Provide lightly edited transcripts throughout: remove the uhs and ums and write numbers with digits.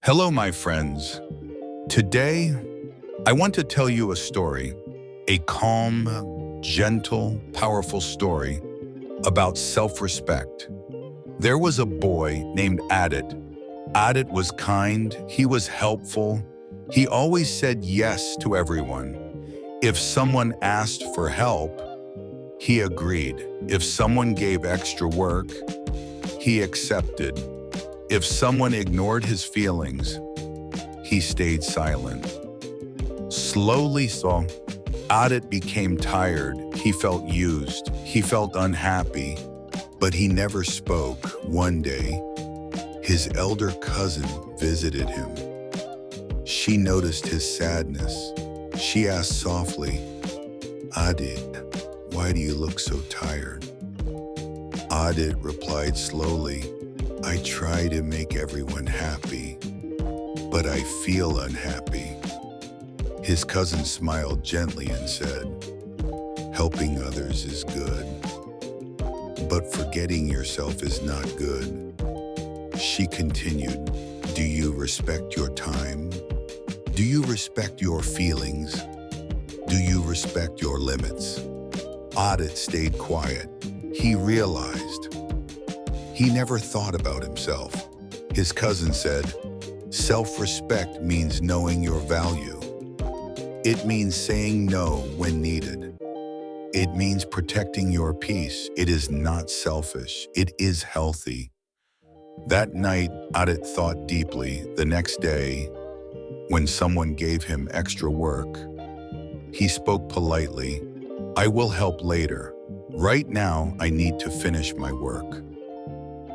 Hello, my friends. Today, I want to tell you a story, a calm, gentle, powerful story about self-respect. There was a boy named Adit. Adit was kind, he was helpful, he always said yes to everyone. If someone asked for help, he agreed. If someone gave extra work, he accepted. If someone ignored his feelings, he stayed silent. Slowly, Adit became tired. He felt used. He felt unhappy, but he never spoke. One day, his elder cousin visited him. She noticed his sadness. She asked softly, "Adit, why do you look so tired?" Adit replied slowly, "I try to make everyone happy, but I feel unhappy." His cousin smiled gently and said, "Helping others is good, but forgetting yourself is not good." She continued, "Do you respect your time? Do you respect your feelings? Do you respect your limits?" Adit stayed quiet. He realized he never thought about himself. His cousin said, "Self-respect means knowing your value. It means saying no when needed. It means protecting your peace. It is not selfish. It is healthy." That night, Adit thought deeply. The next day, when someone gave him extra work, he spoke politely, "I will help later. Right now, I need to finish my work."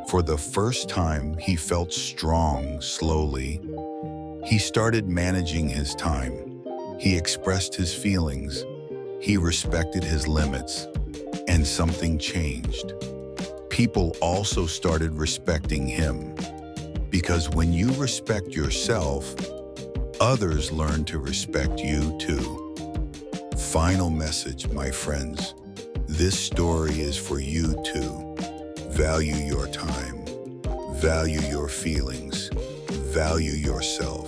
For the first time, he felt strong. Slowly, he started managing his time. He expressed his feelings. He respected his limits, and something changed. People also started respecting him, because when you respect yourself, others learn to respect you too. Final message, my friends. This story is for you too. Value your time, value your feelings, value yourself.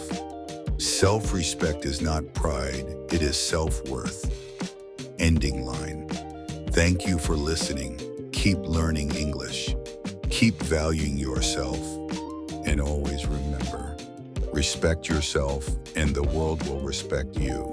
Self-respect is not pride, it is self-worth. Ending line. Thank you for listening. Keep learning English. Keep valuing yourself. And always remember, respect yourself and the world will respect you.